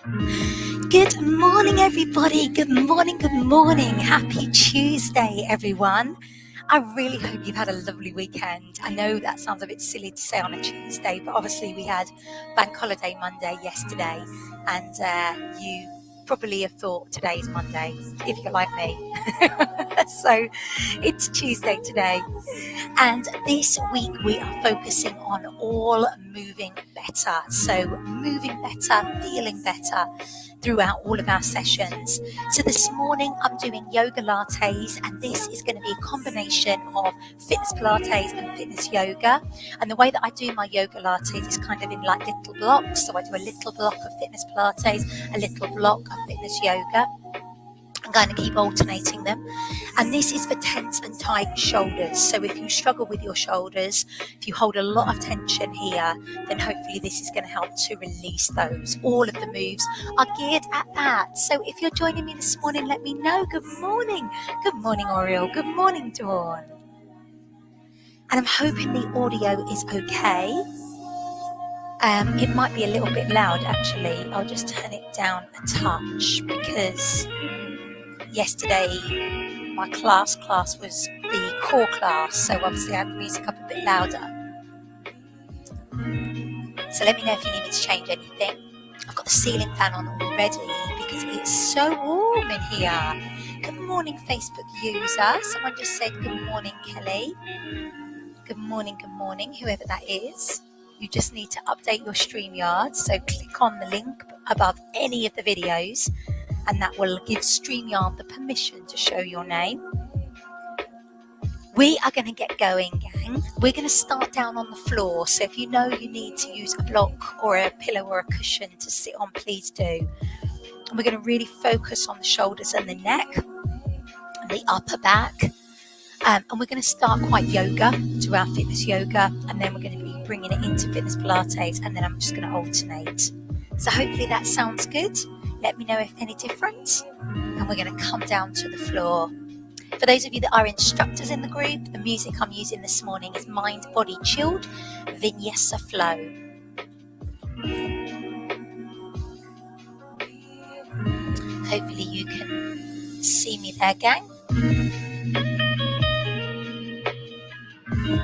Good morning, everybody. Good morning, good morning. Happy Tuesday, everyone. I really hope you've had a lovely weekend. I know that sounds a bit silly to say on a Tuesday, but obviously we had Bank Holiday Monday yesterday, and you probably have thought today's Monday, if you're like me. So it's Tuesday today. And this week we are focusing on all moving better. So moving better, feeling better throughout all of our sessions. So this morning I'm doing Yogalates, and this is going to be a combination of fitness Pilates and fitness yoga. And the way that I do my Yogalates is kind of in like little blocks. So I do a little block of fitness Pilates, a little block of fitness yoga. I'm going to keep alternating them. And this is for tense and tight shoulders. So if you struggle with your shoulders, if you hold a lot of tension here, then hopefully this is going to help to release those. All of the moves are geared at that. So if you're joining me this morning, let me know. Good morning. Good morning, Oriole. Good morning, Dawn. And I'm hoping the audio is okay. It might be a little bit loud, actually. I'll just turn it down a touch because yesterday my class was the core class, so obviously I had the music up a bit louder. So let me know if you need me to change anything. I've got the ceiling fan on already because it's so warm in here. Good morning, Facebook user. Someone just said good morning, Kelly. Good morning, whoever that is. You just need to update your StreamYard, so click on the link above any of the videos, and that will give StreamYard the permission to show your name. We are going to get going, gang. We're going to start down on the floor, so if you know you need to use a block or a pillow or a cushion to sit on, please do. And we're going to really focus on the shoulders and the neck, the upper back. And we're going to start quite yoga, do our fitness yoga, and then we're going to be bringing it into fitness Pilates, and then I'm just going to alternate. So hopefully that sounds good. Let me know if any different. And we're going to come down to the floor. For those of you that are instructors in the group, the music I'm using this morning is Mind, Body, Chilled, Vinyasa Flow. Hopefully you can see me there, gang.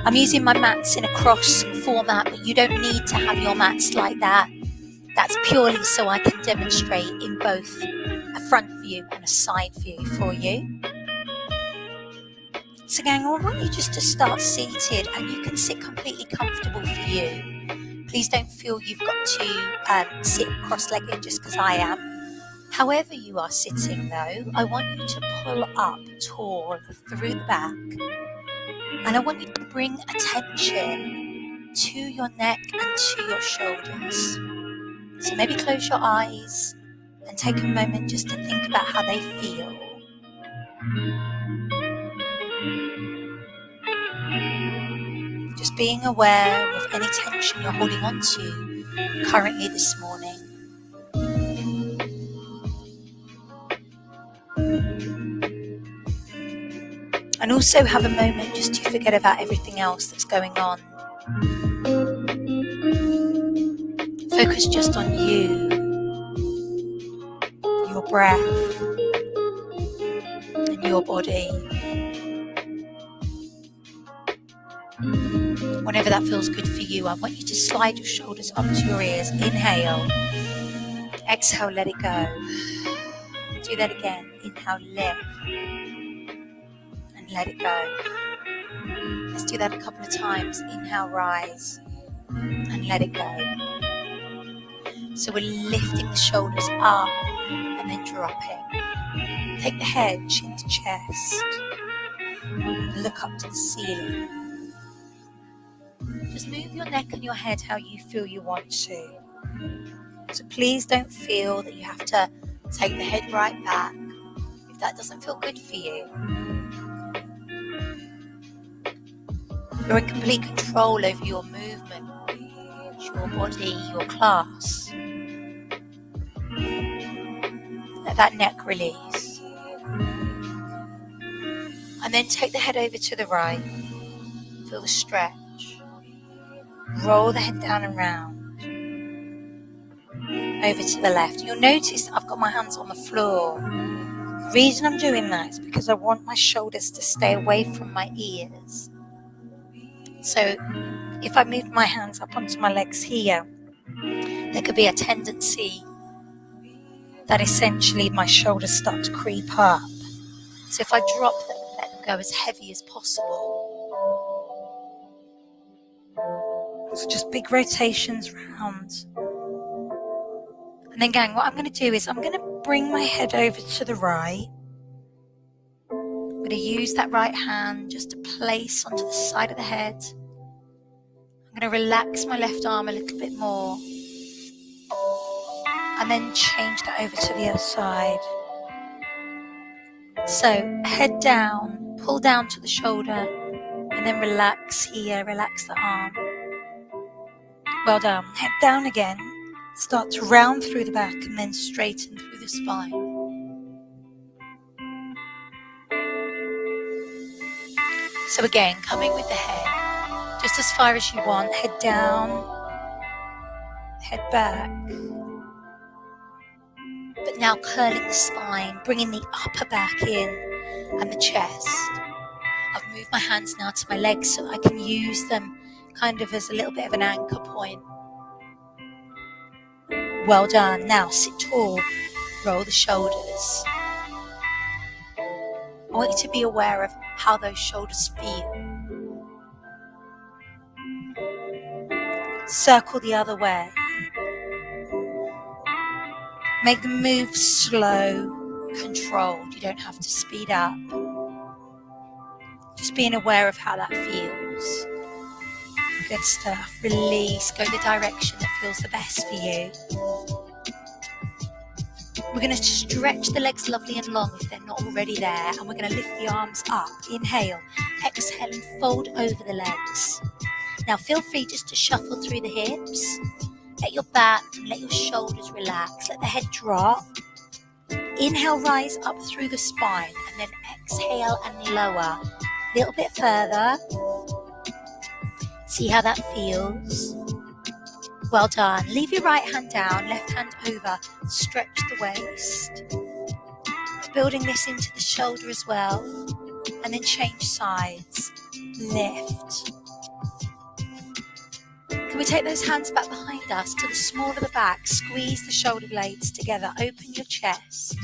I'm using my mats in a cross format, but you don't need to have your mats like that. That's purely so I can demonstrate in both a front view and a side view for you. So gang, I want you just to start seated, and you can sit completely comfortable for you. Please don't feel you've got to sit cross-legged just because I am. However you are sitting though, I want you to pull up tall through the back, and I want you to bring attention to your neck and to your shoulders. So maybe close your eyes and take a moment just to think about how they feel. Just being aware of any tension you're holding on to currently this morning. And also have a moment just to forget about everything else that's going on. Focus just on you, your breath, and your body. Whenever that feels good for you, I want you to slide your shoulders up to your ears. Inhale. Exhale, let it go. Do that again. Inhale, lift. And let it go. Let's do that a couple of times. Inhale, rise. And let it go. So we're lifting the shoulders up and then dropping. Take the head, chin to chest. Look up to the ceiling. Just move your neck and your head how you feel you want to. So please don't feel that you have to take the head right back if that doesn't feel good for you. You're in complete control over your movement, your body, your class. Let that neck release. And then take the head over to the right. Feel the stretch. Roll the head down and round. over to the left. You'll notice that I've got my hands on the floor. The reason I'm doing that is because I want my shoulders to stay away from my ears. So if I move my hands up onto my legs here, there could be a tendency that essentially my shoulders start to creep up. So if I drop them and let them go as heavy as possible. So just big rotations round. And then gang, what I'm going to do is I'm going to bring my head over to the right. I'm going to use that right hand just to place onto the side of the head. I'm going to relax my left arm a little bit more. And then change that over to the other side. So head down, pull down to the shoulder, and then relax here, relax the arm. Well done. Head down again. Start to round through the back and then straighten through the spine. So again, coming with the head, just as far as you want. Head down, head back. But now curling the spine, bringing the upper back in and the chest. I've moved my hands now to my legs so I can use them kind of as a little bit of an anchor point. Well done. Now sit tall, roll the shoulders. I want you to be aware of how those shoulders feel. Circle the other way. Make the move slow, controlled. You don't have to speed up. Just being aware of how that feels. Good stuff. Release. Go the direction that feels the best for you. We're going to stretch the legs lovely and long if they're not already there. And we're going to lift the arms up. Inhale. Exhale and fold over the legs. Now feel free just to shuffle through the hips. Let your back and let your shoulders relax. Let the head drop. Inhale, rise up through the spine. And then exhale and lower. A little bit further. See how that feels. Well done. Leave your right hand down, left hand over. Stretch the waist. Building this into the shoulder as well. And then change sides. Lift. Can we take those hands back behind us to the small of the back? Squeeze the shoulder blades together. Open your chest.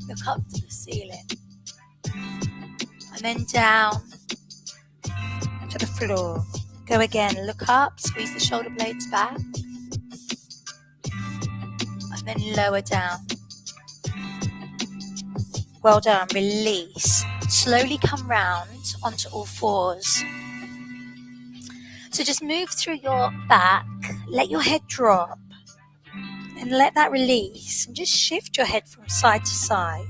Look up to the ceiling. And then down to the floor. Go again. Look up. Squeeze the shoulder blades back. And then lower down. Well done. Release. Slowly come round onto all fours. So just move through your back, let your head drop, and let that release, and just shift your head from side to side.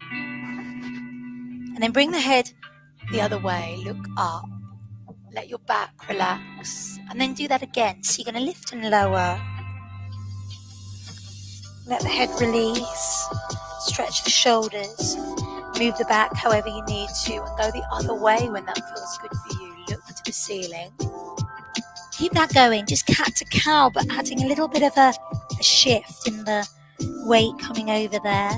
And then bring the head the other way, look up, let your back relax, and then do that again. So you're going to lift and lower, let the head release, stretch the shoulders, move the back however you need to, and go the other way when that feels good for you. Look to the ceiling. Keep that going, just cat to cow, but adding a little bit of a shift in the weight coming over there.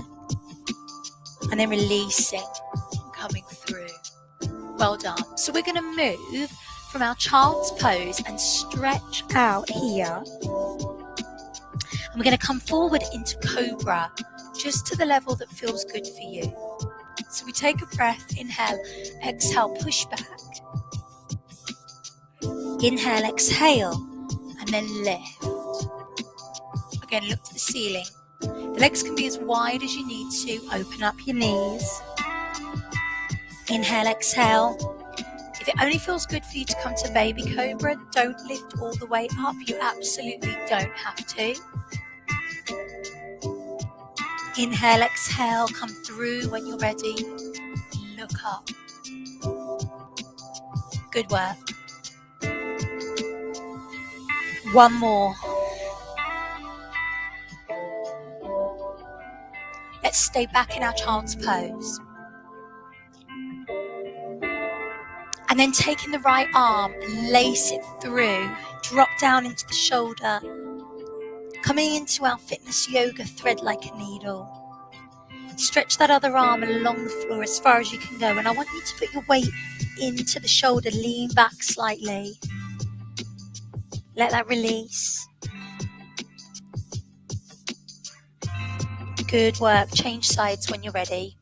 And then releasing, coming through. Well done. So we're going to move from our child's pose and stretch out here. And we're going to come forward into Cobra, just to the level that feels good for you. So we take a breath, inhale, exhale, push back. Inhale, exhale, and then lift. Again, look to the ceiling. The legs can be as wide as you need to. Open up your knees. Inhale, exhale. If it only feels good for you to come to baby cobra, don't lift all the way up. You absolutely don't have to. Inhale, exhale, come through when you're ready. Look up. Good work. One more. Let's stay back in our child's pose. And then taking the right arm, lace it through, drop down into the shoulder, Coming into our fitness yoga thread like a needle. Stretch that other arm along the floor as far as you can go, and I want you to put your weight into the shoulder, lean back slightly. Let that release. Good work. Change sides when you're ready.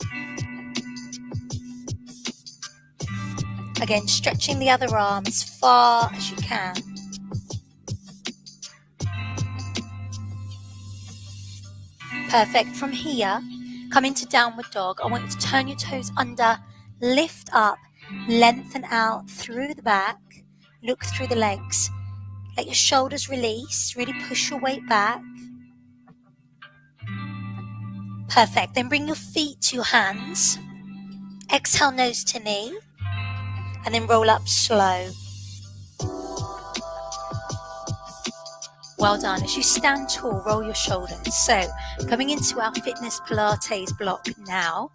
Again, stretching the other arm as far as you can. Perfect. From here, come into downward dog. I want you to turn your toes under, lift up, lengthen out through the back, look through the legs. Let your shoulders release, really push your weight back. Perfect. Then bring your feet to your hands. Exhale, nose to knee, and then roll up slow. Well done. As you stand tall, roll your shoulders. So, coming into our fitness Pilates block now,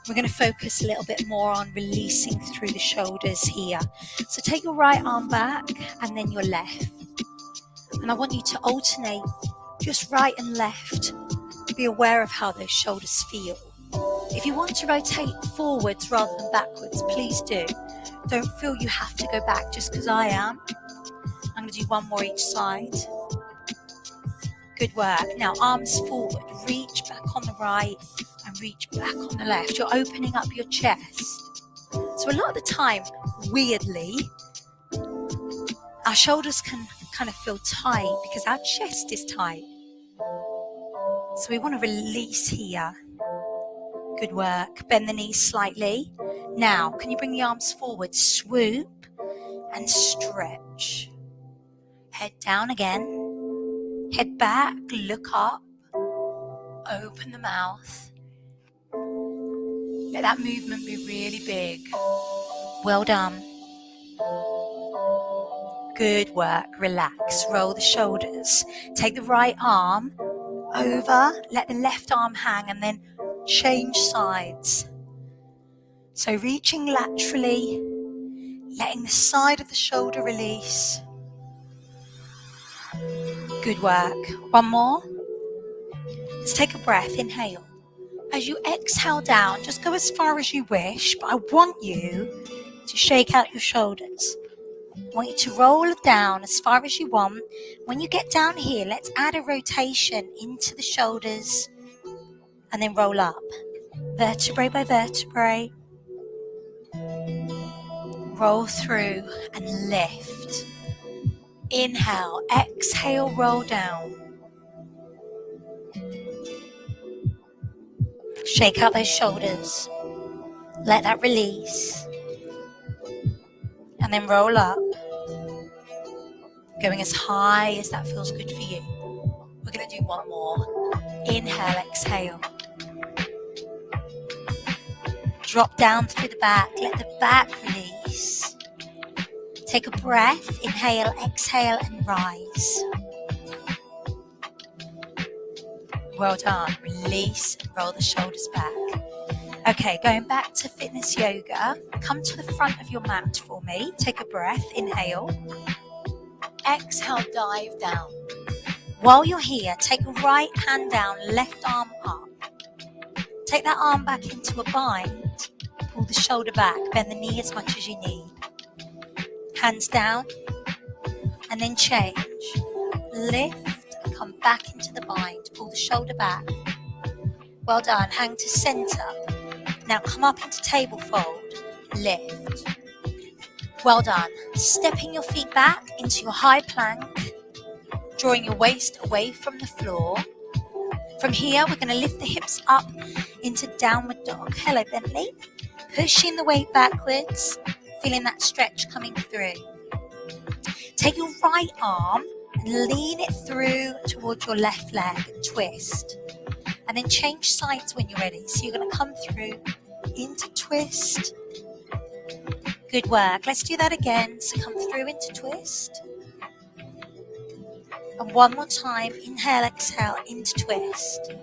we're going to focus a little bit more on releasing through the shoulders here. So take your right arm back and then your left. And I want you to alternate just right and left. Be aware of how those shoulders feel. If you want to rotate forwards rather than backwards, please do. Don't feel you have to go back just because I am. I'm going to do one more each side. Good work. Now arms forward, reach back on the right and reach back on the left. You're opening up your chest. So a lot of the time, weirdly, our shoulders can kind of feel tight because our chest is tight. So we want to release here. Good work. Bend the knees slightly. Now, can you bring the arms forward? Swoop and stretch. Head down again. Head back, look up. Open the mouth. Let that movement be really big. Well done. Good work. Relax. Roll the shoulders. Take the right arm over. Let the left arm hang and then change sides. So reaching laterally, letting the side of the shoulder release. Good work. One more. Let's take a breath. Inhale. As you exhale down, just go as far as you wish, but I want you to shake out your shoulders. I want you to roll down as far as you want. When you get down here, let's add a rotation into the shoulders and then roll up. Vertebrae by vertebrae. Roll through and lift. Inhale, exhale, roll down. Shake out those shoulders. Let that release. And then roll up. Going as high as that feels good for you. We're going to do one more. Inhale, exhale. Drop down through the back. Let the back release. Take a breath. Inhale, exhale, and rise. Well done. Release and roll the shoulders back. Okay, going back to fitness yoga. Come to the front of your mat for me. Take a breath. Inhale. Exhale, dive down. While you're here, take your right hand down, left arm up. Take that arm back into a bind. Pull the shoulder back. Bend the knee as much as you need. Hands down. And then change. Lift and come back into the bind. Pull the shoulder back. Well done. Hang to center. Now come up into table fold. Lift. Well done. Stepping your feet back into your high plank. Drawing your waist away from the floor. From here, we're going to lift the hips up into downward dog. Hello, Bentley. Pushing the weight backwards. Feeling that stretch coming through. Take your right arm and lean it through towards your left leg and twist. And then change sides when you're ready. So you're going to come through into twist. Good work. Let's do that again. So come through into twist. And one more time. Inhale, exhale, into twist.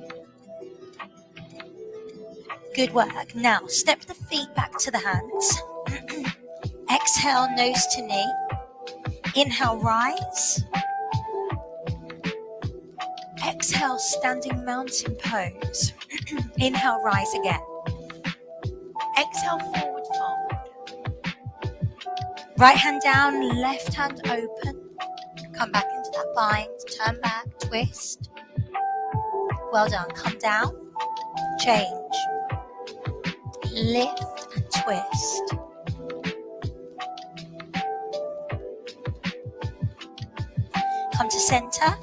Good work. Now, step the feet back to the hands. Exhale, nose to knee. Inhale, rise. Exhale, standing mountain pose. Inhale, rise again. Exhale, forward fold. Right hand down, left hand open. Come back into that bind, turn back, twist. Well done. Come down, change, lift and twist. Come to center,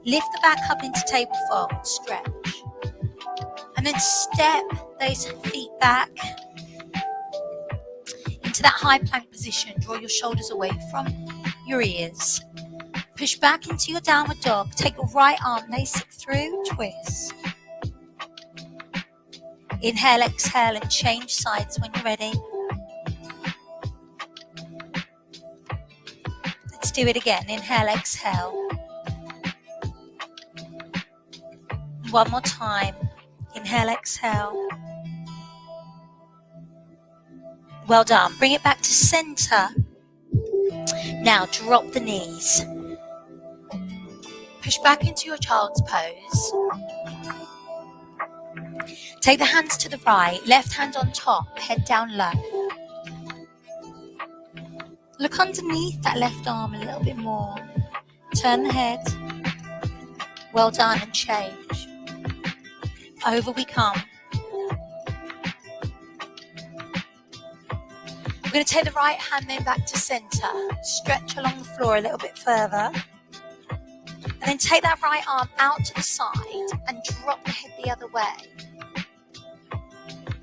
lift the back up into table fold, stretch. And then step those feet back into that high plank position. Draw your shoulders away from your ears. Push back into your downward dog. Take your right arm, lace it through, twist. Inhale, exhale, and change sides when you're ready. Let's do it again. Inhale, exhale. One more time. Inhale, exhale. Well done. Bring it back to center. Now drop the knees. Push back into your child's pose. Take the hands to the right, left hand on top, head down low. Look underneath that left arm a little bit more. Turn the head. Well done, and change. Over we come. We're going to take the right hand then back to center. Stretch along the floor a little bit further. And then take that right arm out to the side and drop the head the other way.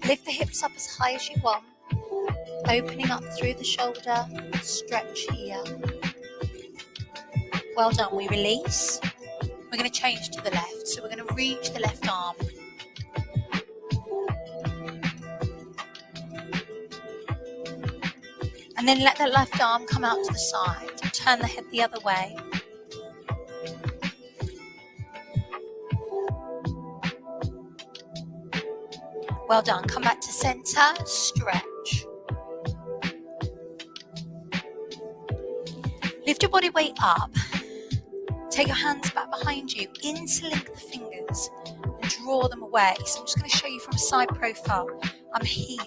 Lift the hips up as high as you want. Opening up through the shoulder. Stretch here. Well done. We release. We're going to change to the left. So we're going to reach the left arm. And then let that left arm come out to the side. Turn the head the other way. Well done. Come back to center. Stretch. Lift your body weight up. Take your hands back behind you. Interlink the fingers and draw them away. So I'm just going to show you from a side profile. I'm here.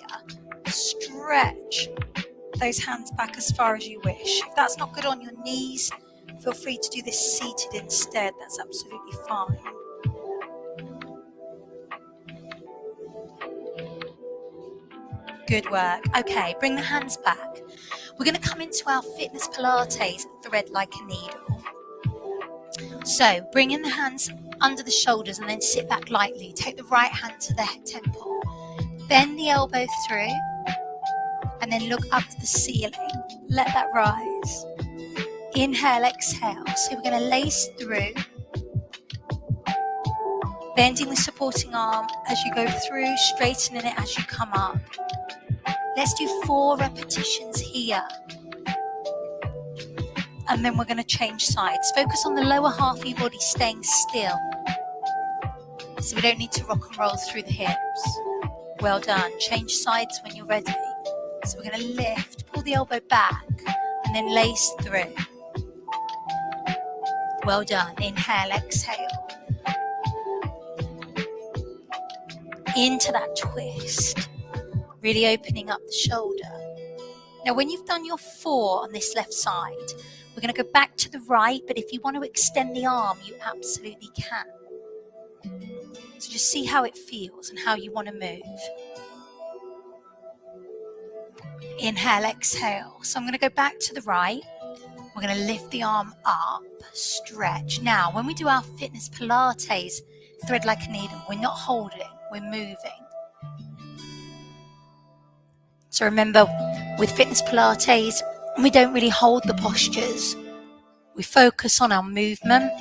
Stretch those hands back as far as you wish. If that's not good on your knees, feel free to do this seated instead. That's absolutely fine. Good work. Okay, bring the hands back. We're going to come into our fitness Pilates, thread like a needle. So bring in the hands under the shoulders and then sit back lightly. Take the right hand to the temple. Bend the elbow through and then look up to the ceiling. Let that rise. Inhale, exhale. So we're going to lace through. Bending the supporting arm as you go through, straightening it as you come up. Let's do 4 repetitions here. And then we're going to change sides. Focus on the lower half of your body staying still. So we don't need to rock and roll through the hips. Well done. Change sides when you're ready. So we're going to lift, pull the elbow back, and then lace through. Well done. Inhale, exhale. Into that twist. Really opening up the shoulder. Now when you've done your 4 on this left side, we're going to go back to the right, but if you want to extend the arm, you absolutely can. So just see how it feels and how you want to move. Inhale, exhale. So I'm going to go back to the right. We're going to lift the arm up, stretch. Now, when we do our fitness Pilates, thread like a needle, we're not holding, we're moving. So remember, with fitness Pilates, we don't really hold the postures. We focus on our movement,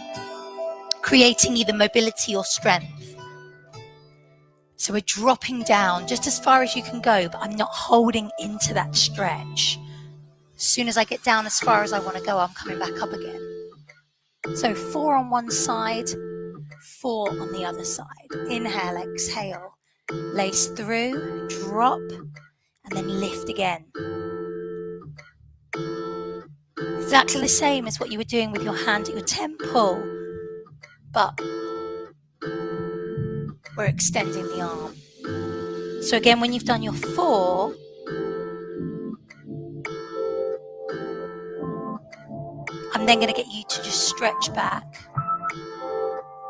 creating either mobility or strength. So we're dropping down just as far as you can go, but I'm not holding into that stretch. As soon as I get down as far as I want to go, I'm coming back up again. So 4 on one side, 4 on the other side. Inhale, exhale, lace through, drop, and then lift again. Exactly the same as what you were doing with your hand at your temple, but we're extending the arm. So again, when you've done your 4, I'm then going to get you to just stretch back,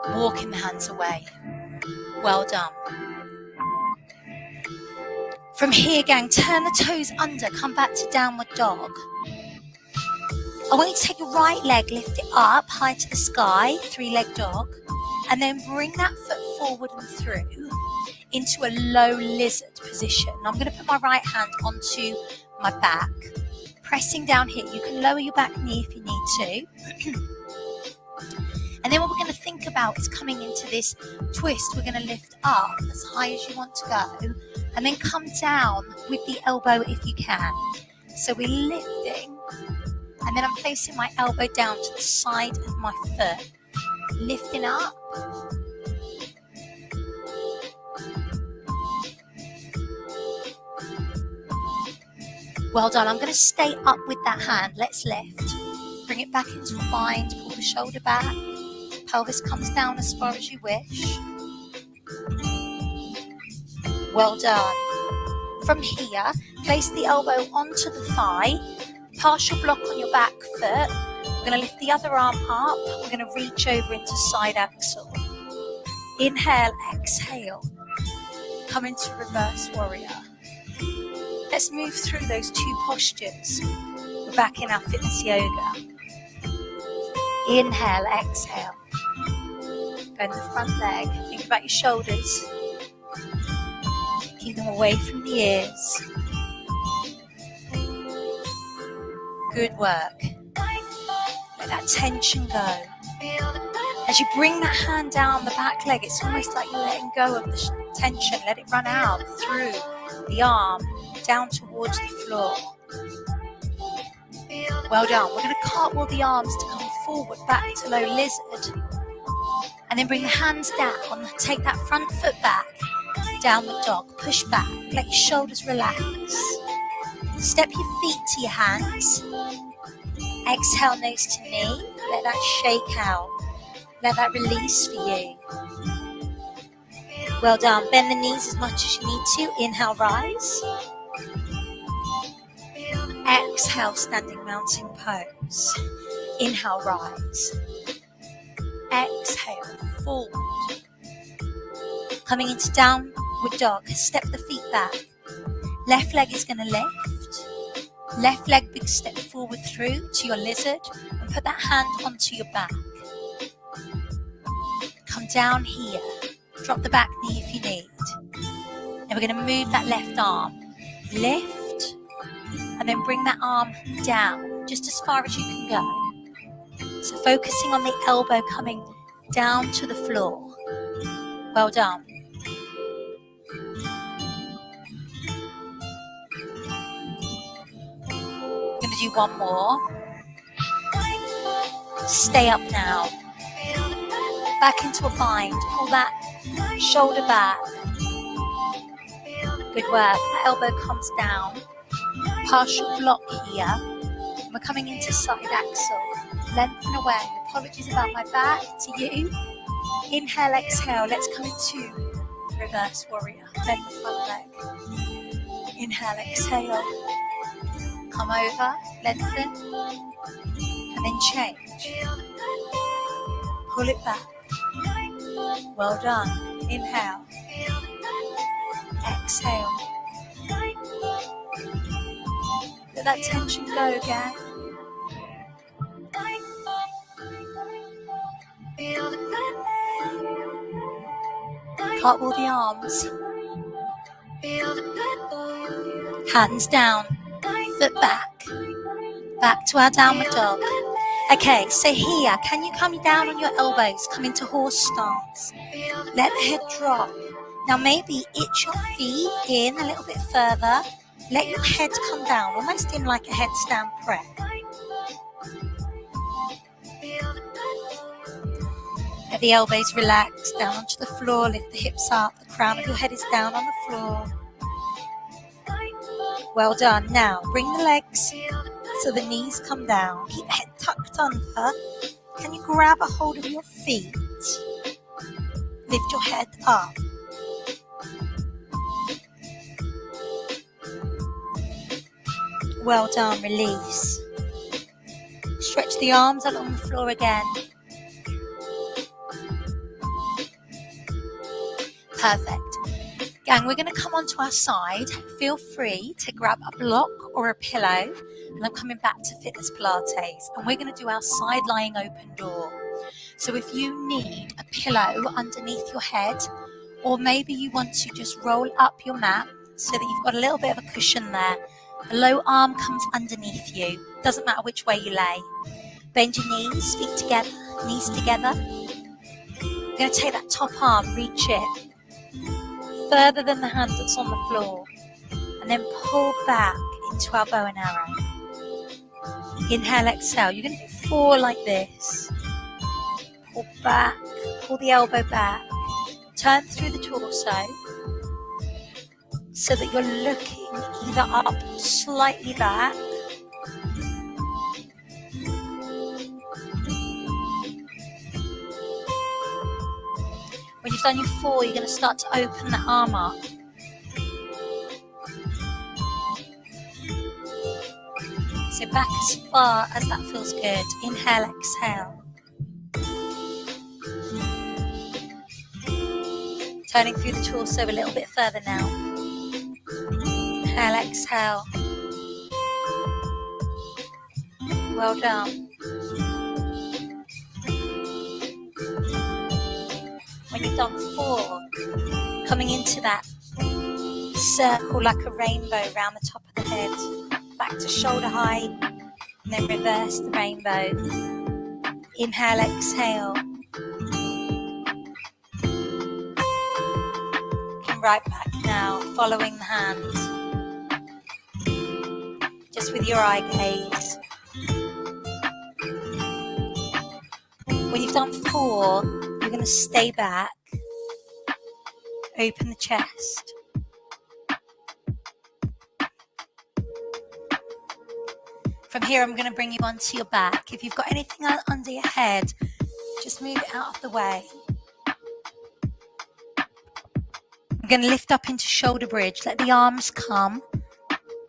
walking the hands away. Well done. From here, gang, turn the toes under, come back to downward dog. I want you to take your right leg, lift it up, high to the sky, 3-leg dog, and then bring that foot forward and through into a low lizard position. I'm going to put my right hand onto my back, pressing down here. You can lower your back knee if you need to. And then what we're going to think about is coming into this twist. We're going to lift up as high as you want to go, and then come down with the elbow if you can. So we're lifting, and then I'm placing my elbow down to the side of my foot, lifting up. Well done. I'm going to stay up with that hand. Let's lift. Bring it back into a bind. Pull the shoulder back. Pelvis comes down as far as you wish. Well done. From here, place the elbow onto the thigh. Partial block on your back foot. We're going to lift the other arm up. We're going to reach over into side axle. Inhale, exhale. Come into reverse warrior. Let's move through those 2 postures. We're back in our fitness yoga. Inhale, exhale. Bend the front leg. Think about your shoulders. Keep them away from the ears. Good work. Let that tension go. As you bring that hand down the back leg, it's almost like you're letting go of the tension. Let it run out through the arm, down towards the floor. Well done. We're going to cartwheel the arms to come forward, back to low lizard. And then bring the hands down. Take that front foot back. Downward dog. Push back. Let your shoulders relax. Step your feet to your hands. Exhale, nose to knee. Let that shake out. Let that release for you. Well done. Bend the knees as much as you need to. Inhale, rise. Exhale, standing mountain pose. Inhale, rise. Exhale, forward. Coming into downward dog. Step the feet back. Left leg is going to lift. Left leg, big step forward through to your lizard. And put that hand onto your back. Come down here. Drop the back knee if you need. Then we're going to move that left arm. Lift. And then bring that arm down. Just as far as you can go. So focusing on the elbow coming down to the floor. Well done. I'm going to do one more. Stay up now. Back into a bind. Pull that shoulder back. Good work. The elbow comes down. Partial block here. We're coming into side axle. Lengthen away. Apologies about my back to you. Inhale, exhale. Let's come into reverse warrior. Bend the front leg. Inhale, exhale. Come over, lengthen, and then change. Pull it back. Well done. Inhale. Exhale. Let that tension go again. Cartwheel the arms. Hands down. Foot back. Back to our downward dog. Okay, so here, can you come down on your elbows? Come into horse stance. Let the head drop. Now maybe itch your feet in a little bit further. Let your head come down, almost in like a headstand press. Let the elbows relax down onto the floor. Lift the hips up. The crown of your head is down on the floor. Well done. Now bring the legs so the knees come down. Keep the head tucked under. Can you grab a hold of your feet Lift your head up. Well done, release. Stretch the arms along the floor again. Perfect. Gang, we're going to come onto our side. Feel free to grab a block or a pillow, and I'm coming back to Fitness Pilates, and we're going to do our side lying open door. So if you need a pillow underneath your head, or maybe you want to just roll up your mat so that you've got a little bit of a cushion there, the low arm comes underneath you. Doesn't matter which way you lay. Bend your knees, feet together, knees together. You're going to take that top arm, reach it further than the hand that's on the floor, and then pull back into our bow and arrow. Inhale, exhale. You're going to do 4 like this. Pull back, pull the elbow back, turn through the torso so that you're looking either up, slightly back, when you've done your 4, you're going to start to open the arm up. So back as far as that feels good. Inhale, exhale. Turning through the torso a little bit further now. Inhale, exhale. Well done. When you've done 4, coming into that circle like a rainbow around the top of the head, back to shoulder height, and then reverse the rainbow. Inhale, exhale. Come right back now, following the hands, just with your eye gaze. When you've done 4, you're going to stay back, open the chest. From here, I'm going to bring you onto your back. If you've got anything under your head, just move it out of the way. I'm going to lift up into shoulder bridge. Let the arms come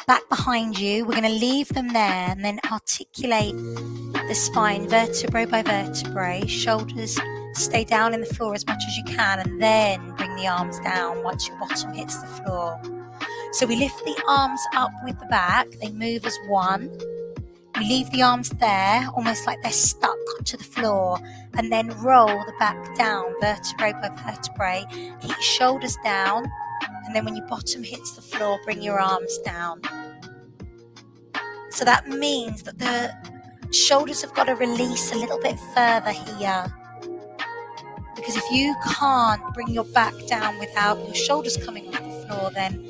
back behind you. We're going to leave them there and then articulate the spine vertebrae by vertebrae. Shoulders stay down in the floor as much as you can, and then bring the arms down once your bottom hits the floor. So we lift the arms up with the back. They move as one. We leave the arms there, almost like they're stuck to the floor, and then roll the back down, vertebrae by vertebrae. Keep your shoulders down, and then when your bottom hits the floor, bring your arms down. So that means that the shoulders have got to release a little bit further here. Because if you can't bring your back down without your shoulders coming off the floor, then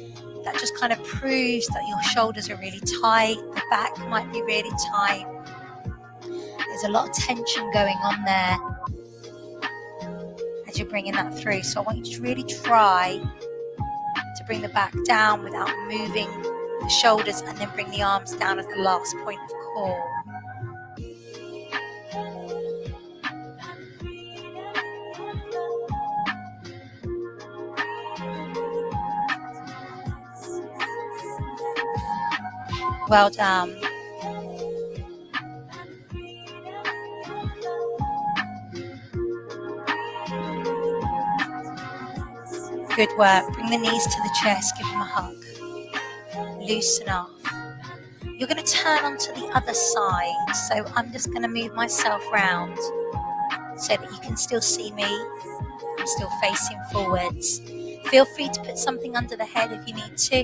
that just kind of proves that your shoulders are really tight, the back might be really tight. There's a lot of tension going on there as you're bringing that through. So I want you to really try to bring the back down without moving the shoulders, and then bring the arms down as the last point of call. Well done. Good work. Bring the knees to the chest, give them a hug. Loosen off. You're going to turn onto the other side, so I'm just going to move myself round so that you can still see me. I'm still facing forwards. Feel free to put something under the head if you need to.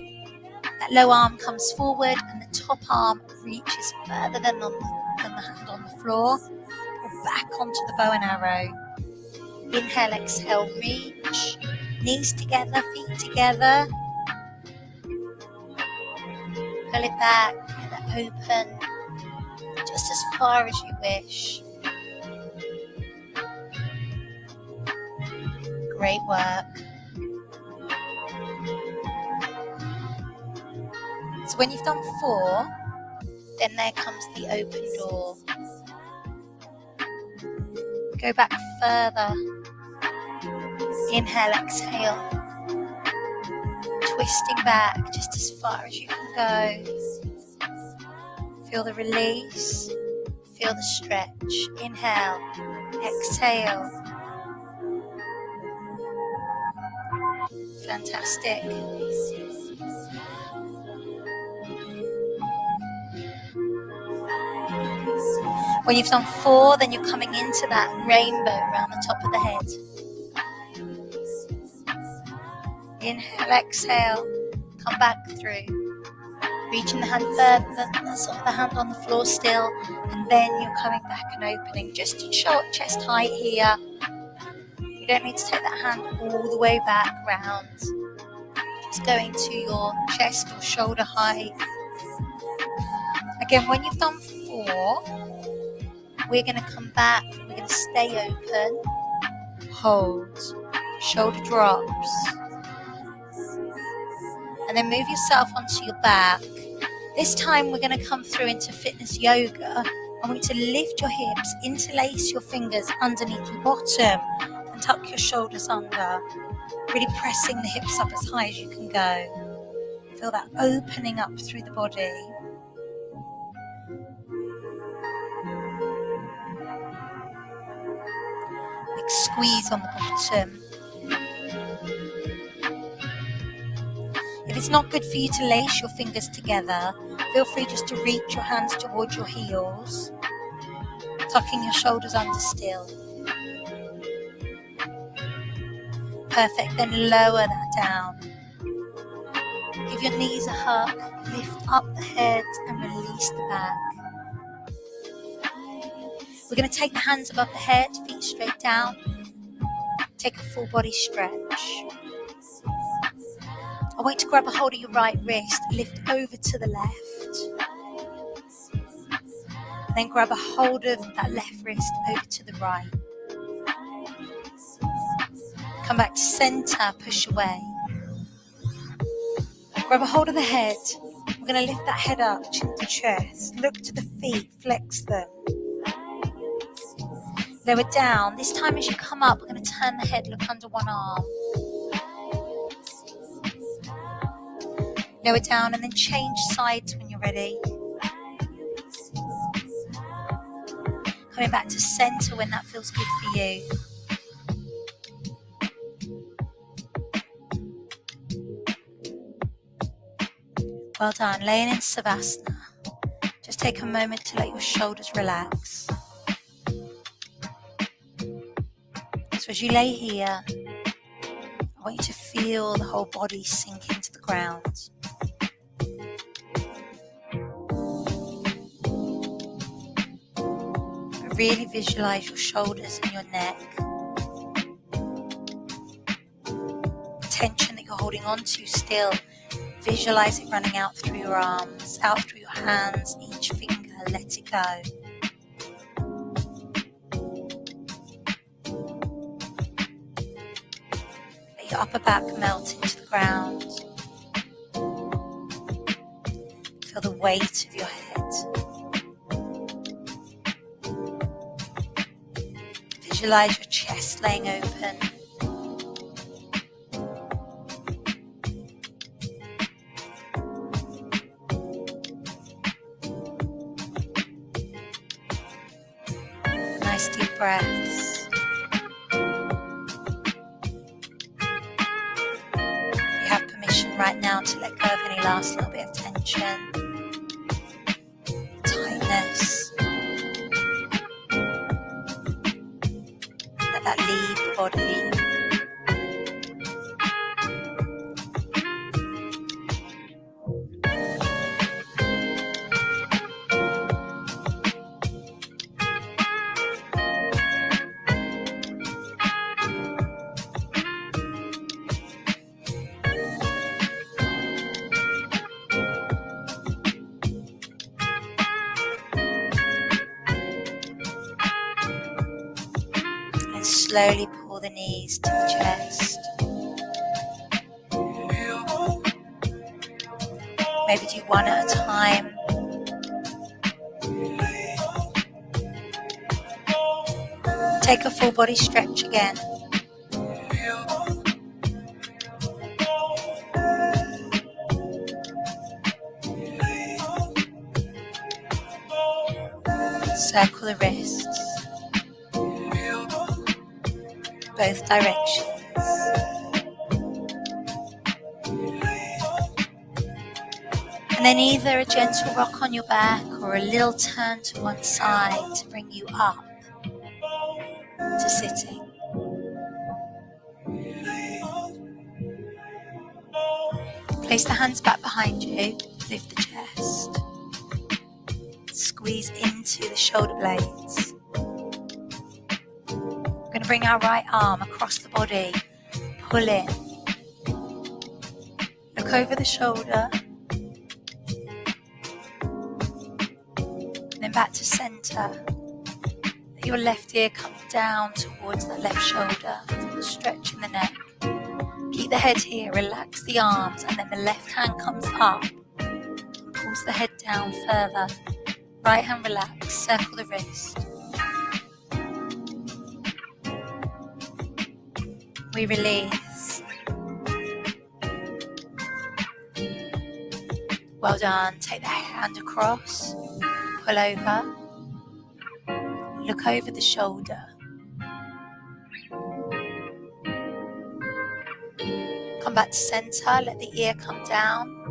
That low arm comes forward and the top arm reaches further than the hand on the floor. Pull back onto the bow and arrow. Inhale, exhale, reach. Knees together, feet together. Pull it back, get it open, just as far as you wish. Great work. So when you've done 4, then there comes the open door. Go back further. Inhale, exhale. Twisting back just as far as you can go. Feel the release. Feel the stretch. Inhale, exhale. Fantastic. When you've done 4, then you're coming into that rainbow around the top of the head. Inhale, exhale. Come back through. Reaching the hand further, the hand on the floor still, and then you're coming back and opening just to short chest height here. You don't need to take that hand all the way back round. Just going to your chest or shoulder height. Again, when you've done 4, we're going to come back, we're going to stay open, hold, shoulder drops, and then move yourself onto your back. This time we're going to come through into fitness yoga. I want you to lift your hips, interlace your fingers underneath your bottom, and tuck your shoulders under, really pressing the hips up as high as you can go. Feel that opening up through the body. Big squeeze on the bottom. If it's not good for you to lace your fingers together, feel free just to reach your hands towards your heels, tucking your shoulders under still. Perfect, then lower that down. Give your knees a hug, lift up the head and release the back. We're going to take the hands above the head, feet straight down. Take a full body stretch. I want you to grab a hold of your right wrist, lift over to the left. And then grab a hold of that left wrist over to the right. Come back to center, push away. Grab a hold of the head. We're going to lift that head up, chin to chest. Look to the feet, flex them. Lower down. This time as you come up, we're going to turn the head, look under one arm. Lower down and then change sides when you're ready. Coming back to center when that feels good for you. Well done. Laying in Savasana. Just take a moment to let your shoulders relax. So as you lay here, I want you to feel the whole body sink into the ground. Really visualize your shoulders and your neck. The tension that you're holding on to still, visualize it running out through your arms, out through your hands, each finger, let it go. Let your upper back melt into the ground. Feel the weight of your head. Visualize your chest laying open. Nice deep breaths. You have permission right now to let go of any last little bit of tension, tightness. Let that leave the body. Slowly pull the knees to the chest. Maybe do one at a time. Take a full body stretch again. Circle the wrists, both directions. And then either a gentle rock on your back or a little turn to one side to bring you up to sitting. Place the hands back behind you, lift the chest, squeeze into the shoulder blades. We're going to bring our right arm across the body, pull in, look over the shoulder, and then back to center. Let your left ear come down towards the left shoulder, stretching the neck. Keep the head here, relax the arms, and then the left hand comes up and pulls the head down further. Right hand relax, circle the wrist. We release. Well done. Take the hand across, pull over, look over the shoulder. Come back to center, let the ear come down.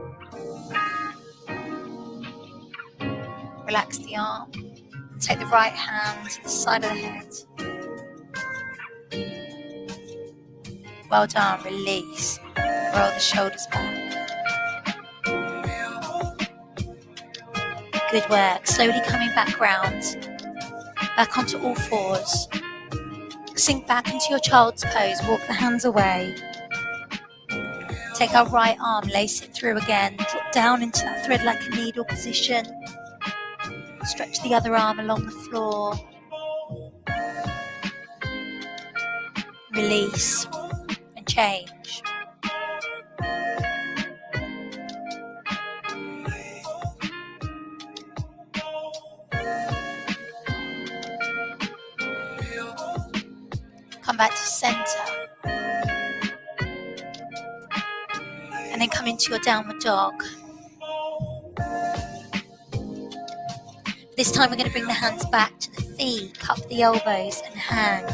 Relax the arm and take the right hand to the side of the head. Well done, release. Roll the shoulders back. Good work. Slowly coming back round. Back onto all fours. Sink back into your child's pose. Walk the hands away. Take our right arm, lace it through again. Drop down into that thread like a needle position. Stretch the other arm along the floor. Release and change. Come back to center. And then come into your downward dog. This time we're going to bring the hands back to the feet, cup the elbows and hang.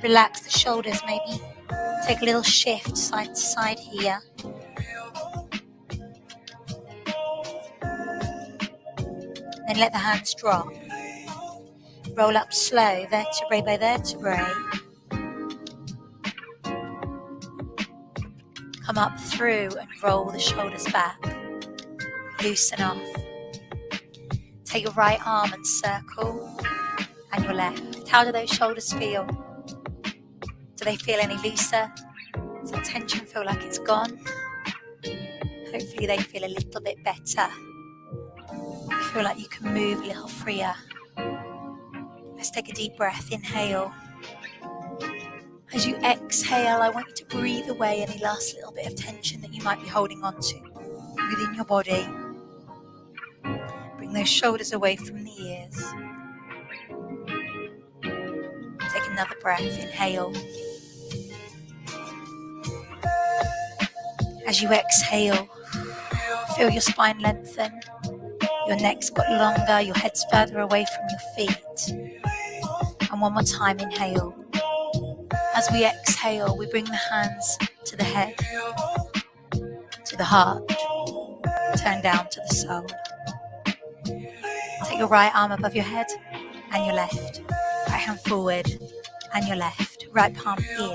Relax the shoulders, maybe take a little shift side to side here. Then let the hands drop. Roll up slow, vertebrae by vertebrae. Come up through and roll the shoulders back. Loosen off. Take your right arm and circle, and your left. How do those shoulders feel? Do they feel any looser? Does that tension feel like it's gone? Hopefully they feel a little bit better. You feel like you can move a little freer. Let's take a deep breath. Inhale. As you exhale, I want you to breathe away any last little bit of tension that you might be holding on to within your body. Bring those shoulders away from the ears. Take another breath. Inhale. As you exhale, feel your spine lengthen. Your neck's got longer, your head's further away from your feet. And one more time, inhale. As we exhale, we bring the hands to the head, to the heart, turn down to the soul. Take your right arm above your head and your left. Right hand forward and your left. Right palm in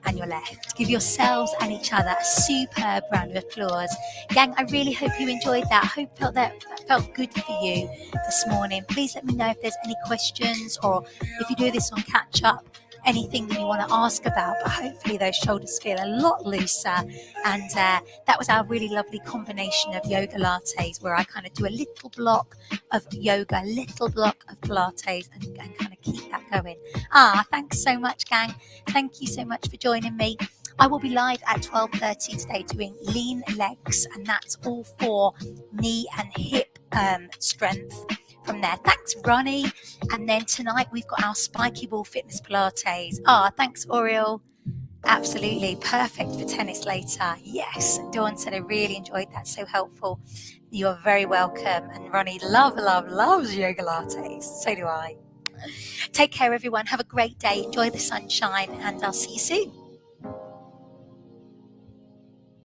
and your left. Give yourselves and each other a superb round of applause. Gang, I really hope you enjoyed that. I hope that felt good for you this morning. Please let me know if there's any questions, or if you do this on catch up, anything that you want to ask about. But hopefully those shoulders feel a lot looser. And that was our really lovely combination of Yogalates, where I kind of do a little block of yoga, a little block of Pilates, and kind of keep that going. Thanks so much, gang. Thank you so much for joining me. I will be live at 12:30 today doing lean legs, and that's all for knee and hip strength from there. Thanks, Ronnie. And then tonight we've got our Spiky Ball Fitness Pilates. Thanks, Oriel. Absolutely perfect for tennis later. Yes, Dawn said I really enjoyed that. So helpful. You are very welcome. And Ronnie loves Yogalates. So do I. Take care, everyone. Have a great day. Enjoy the sunshine, and I'll see you soon.